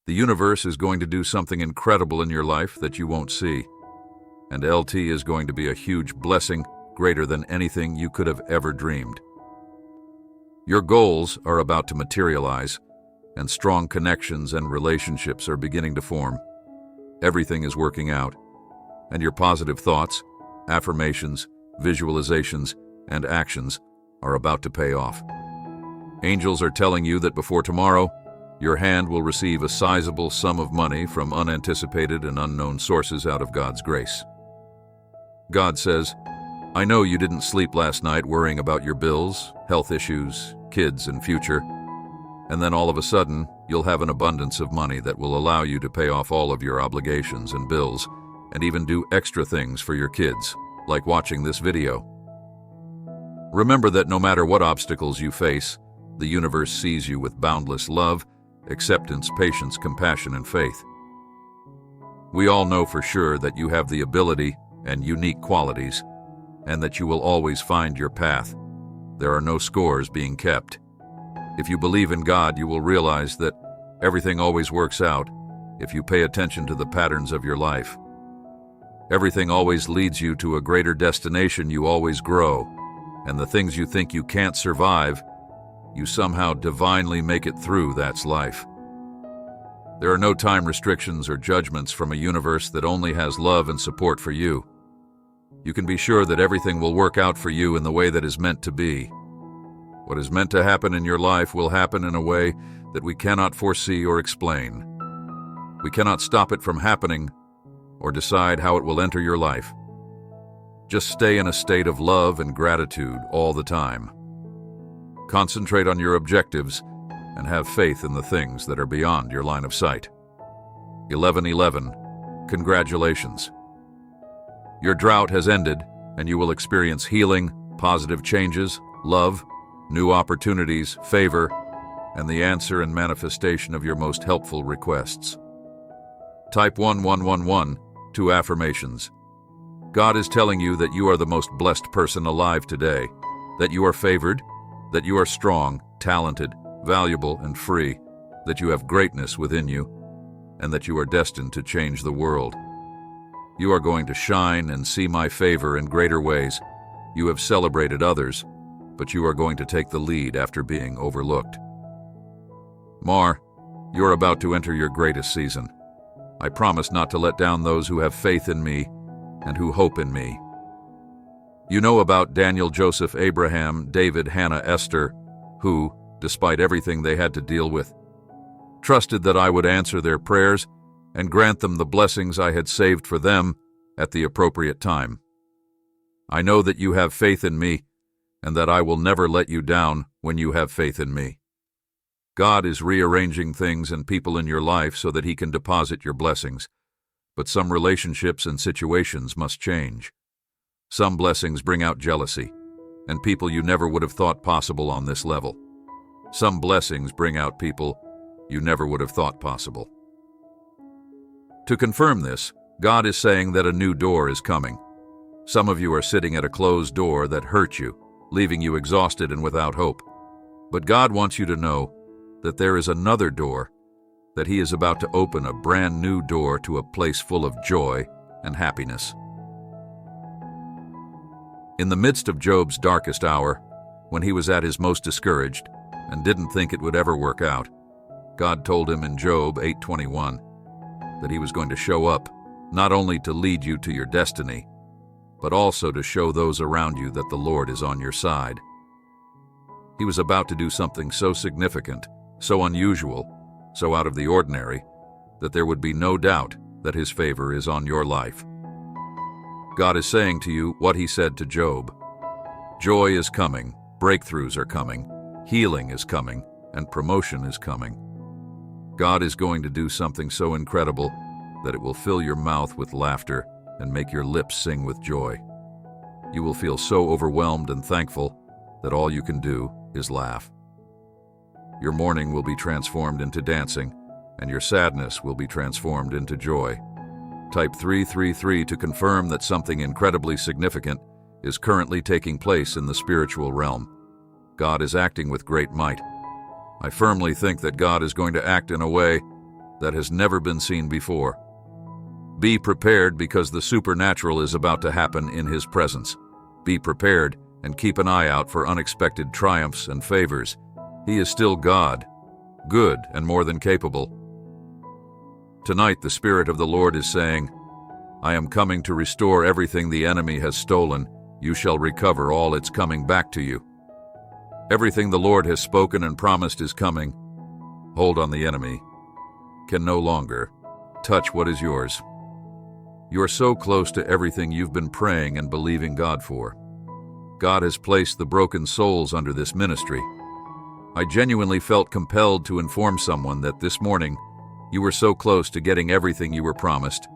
The universe is going to do something incredible in your life that you won't see. And LT is going to be a huge blessing, greater than anything you could have ever dreamed. Your goals are about to materialize, and strong connections and relationships are beginning to form. Everything is working out, and your positive thoughts, affirmations, visualizations, and actions are about to pay off. Angels are telling you that before tomorrow, your hand will receive a sizable sum of money from unanticipated and unknown sources out of God's grace. God says, I know you didn't sleep last night worrying about your bills, health issues, kids, and future. And then all of a sudden, you'll have an abundance of money that will allow you to pay off all of your obligations and bills, and even do extra things for your kids, like watching this video. Remember that no matter what obstacles you face, the universe sees you with boundless love, acceptance, patience, compassion, and faith. We all know for sure that you have the ability and unique qualities, and that you will always find your path. There are no scores being kept. If you believe in God, you will realize that everything always works out if you pay attention to the patterns of your life. Everything always leads you to a greater destination. You always grow, and the things you think you can't survive, you somehow divinely make it through. That's life. There are no time restrictions or judgments from a universe that only has love and support for you. You can be sure that everything will work out for you in the way that is meant to be. What is meant to happen in your life will happen in a way that we cannot foresee or explain. We cannot stop it from happening or decide how it will enter your life. Just stay in a state of love and gratitude all the time. Concentrate on your objectives and have faith in the things that are beyond your line of sight. 1111. Congratulations. Your drought has ended, and you will experience healing, positive changes, love, new opportunities, favor, and the answer and manifestation of your most helpful requests. Type 1111, 2 affirmations. God is telling you that you are the most blessed person alive today, that you are favored, that you are strong, talented, valuable, and free, that you have greatness within you, and that you are destined to change the world. You are going to shine and see my favor in greater ways. You have celebrated others, but you are going to take the lead after being overlooked. Mar, you're about to enter your greatest season. I promise not to let down those who have faith in me and who hope in me. You know about Daniel, Joseph, Abraham, David, Hannah, Esther, who, despite everything they had to deal with, trusted that I would answer their prayers and grant them the blessings I had saved for them at the appropriate time. I know that you have faith in me, and that I will never let you down when you have faith in me. God is rearranging things and people in your life so that He can deposit your blessings, but some relationships and situations must change. Some blessings bring out jealousy, and people you never would have thought possible on this level. Some blessings bring out people you never would have thought possible. To confirm this, God is saying that a new door is coming. Some of you are sitting at a closed door that hurt you, leaving you exhausted and without hope. But God wants you to know that there is another door, that He is about to open a brand new door to a place full of joy and happiness. In the midst of Job's darkest hour, when he was at his most discouraged and didn't think it would ever work out, God told him in Job 8:21 that He was going to show up, not only to lead you to your destiny, but also to show those around you that the Lord is on your side. He was about to do something so significant, so unusual, so out of the ordinary, that there would be no doubt that His favor is on your life. God is saying to you what He said to Job. Joy is coming, breakthroughs are coming, healing is coming, and promotion is coming. God is going to do something so incredible that it will fill your mouth with laughter and make your lips sing with joy. You will feel so overwhelmed and thankful that all you can do is laugh. Your mourning will be transformed into dancing, and your sadness will be transformed into joy. Type 333 to confirm that something incredibly significant is currently taking place in the spiritual realm. God is acting with great might. I firmly think that God is going to act in a way that has never been seen before. Be prepared because the supernatural is about to happen in His presence. Be prepared and keep an eye out for unexpected triumphs and favors. He is still God, good and more than capable. Tonight, the Spirit of the Lord is saying, I am coming to restore everything the enemy has stolen. You shall recover all it's coming back to you. Everything the Lord has spoken and promised is coming. Hold on, the enemy can no longer touch what is yours. You're so close to everything you've been praying and believing God for. God has placed the broken souls under this ministry. I genuinely felt compelled to inform someone that this morning you were so close to getting everything you were promised.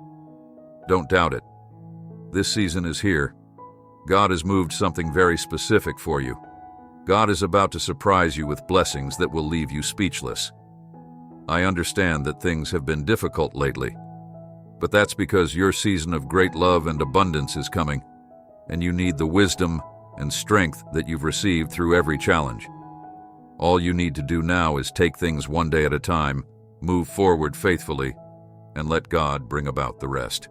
Don't doubt it. This season is here. God has moved something very specific for you. God is about to surprise you with blessings that will leave you speechless. I understand that things have been difficult lately, but that's because your season of great love and abundance is coming, and you need the wisdom and strength that you've received through every challenge. All you need to do now is take things one day at a time, move forward faithfully, and let God bring about the rest.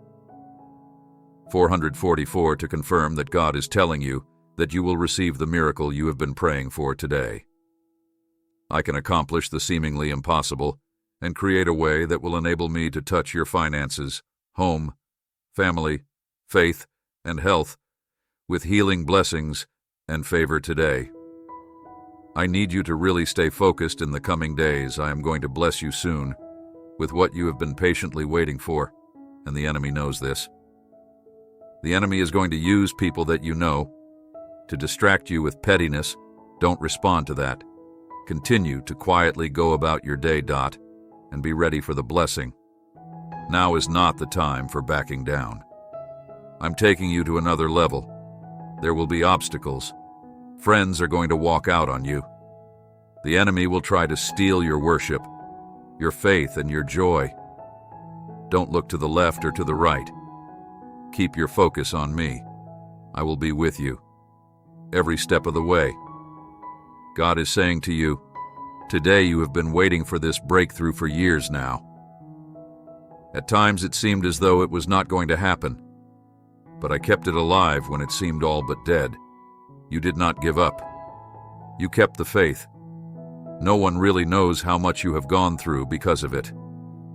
444 to confirm that God is telling you that you will receive the miracle you have been praying for today. I can accomplish the seemingly impossible and create a way that will enable me to touch your finances, home, family, faith, and health with healing blessings and favor today. I need you to really stay focused in the coming days. I am going to bless you soon with what you have been patiently waiting for, and the enemy knows this. The enemy is going to use people that you know to distract you with pettiness. Don't respond to that. Continue to quietly go about your day, and be ready for the blessing. Now is not the time for backing down. I'm taking you to another level. There will be obstacles. Friends are going to walk out on you. The enemy will try to steal your worship, your faith, and your joy. Don't look to the left or to the right. Keep your focus on me. I will be with you every step of the way. God is saying to you, today you have been waiting for this breakthrough for years now. At times it seemed as though it was not going to happen, but I kept it alive when it seemed all but dead. You did not give up. You kept the faith. No one really knows how much you have gone through because of it.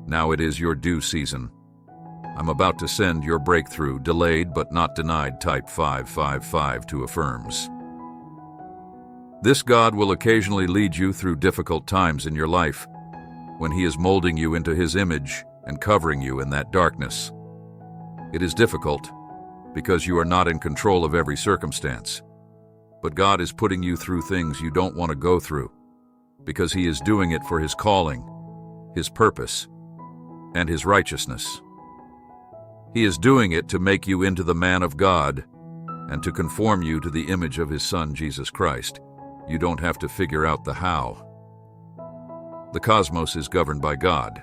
Now it is your due season. I'm about to send your breakthrough, delayed but not denied, type 555 to affirms. This God will occasionally lead you through difficult times in your life, when He is molding you into His image and covering you in that darkness. It is difficult because you are not in control of every circumstance, but God is putting you through things you don't want to go through, because He is doing it for His calling, His purpose, and His righteousness. He is doing it to make you into the man of God and to conform you to the image of His Son, Jesus Christ. You don't have to figure out the how. The cosmos is governed by God.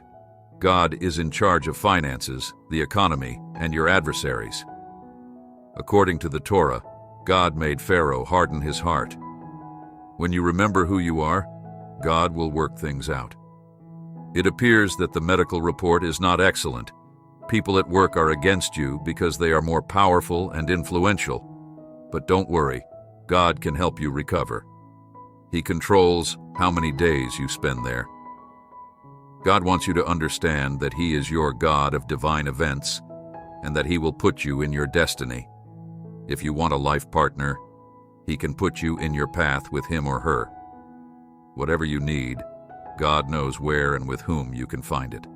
God is in charge of finances, the economy, and your adversaries. According to the Torah, God made Pharaoh harden his heart. When you remember who you are, God will work things out. It appears that the medical report is not excellent. People at work are against you because they are more powerful and influential. But don't worry, God can help you recover. He controls how many days you spend there. God wants you to understand that He is your God of divine events and that He will put you in your destiny. If you want a life partner, He can put you in your path with him or her. Whatever you need, God knows where and with whom you can find it.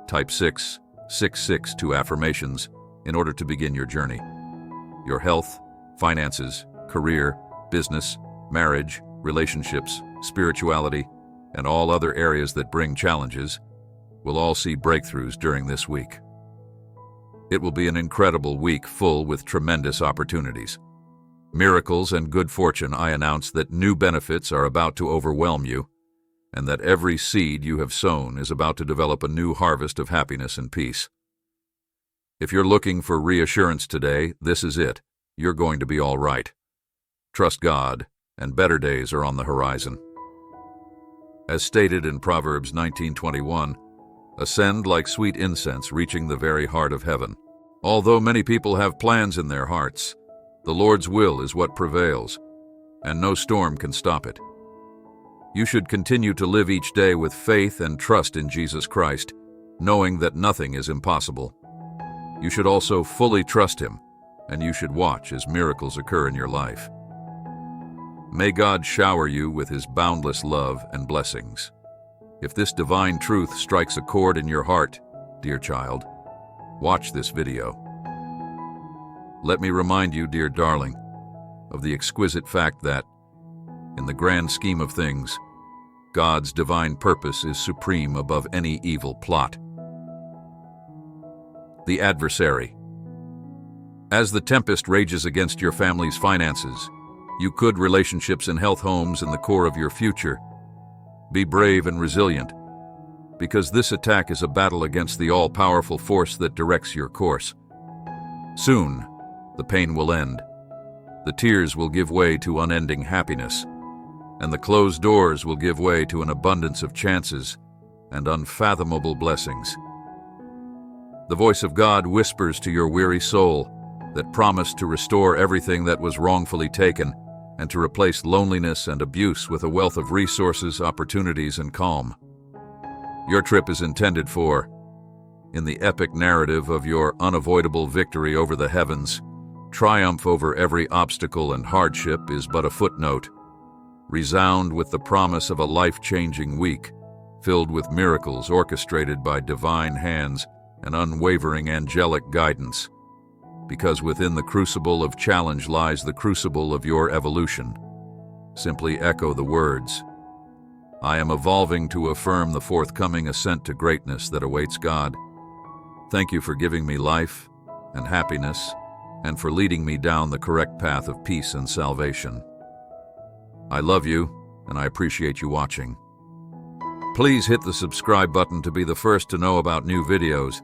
Type 666 to affirmations in order to begin your journey. Your health, finances, career, business, marriage, relationships, spirituality, and all other areas that bring challenges will all see breakthroughs during this week. It will be an incredible week full with tremendous opportunities. Miracles and good fortune. I announce that new benefits are about to overwhelm you, and that every seed you have sown is about to develop a new harvest of happiness and peace. If you're looking for reassurance today, this is it. You're going to be all right. Trust God, and better days are on the horizon. As stated in Proverbs 19:21, ascend like sweet incense reaching the very heart of heaven. Although many people have plans in their hearts, the Lord's will is what prevails, and no storm can stop it. You should continue to live each day with faith and trust in Jesus Christ, knowing that nothing is impossible. You should also fully trust Him, and you should watch as miracles occur in your life. May God shower you with His boundless love and blessings. If this divine truth strikes a chord in your heart, dear child, watch this video. Let me remind you, dear darling, of the exquisite fact that, in the grand scheme of things, God's divine purpose is supreme above any evil plot. The adversary. As the tempest rages against your family's finances, you could relationships and health homes in the core of your future. Be brave and resilient, because this attack is a battle against the all-powerful force that directs your course. Soon, the pain will end. The tears will give way to unending happiness, and the closed doors will give way to an abundance of chances and unfathomable blessings. The voice of God whispers to your weary soul that promised to restore everything that was wrongfully taken and to replace loneliness and abuse with a wealth of resources, opportunities, and calm. Your trip is intended for, in the epic narrative of your unavoidable victory over the heavens, triumph over every obstacle and hardship is but a footnote. Resound with the promise of a life-changing week, filled with miracles orchestrated by divine hands and unwavering angelic guidance. Because within the crucible of challenge lies the crucible of your evolution. Simply echo the words, "I am evolving to affirm the forthcoming ascent to greatness that awaits God. Thank you for giving me life and happiness, and for leading me down the correct path of peace and salvation. I love you, and I appreciate you watching. Please hit the subscribe button to be the first to know about new videos,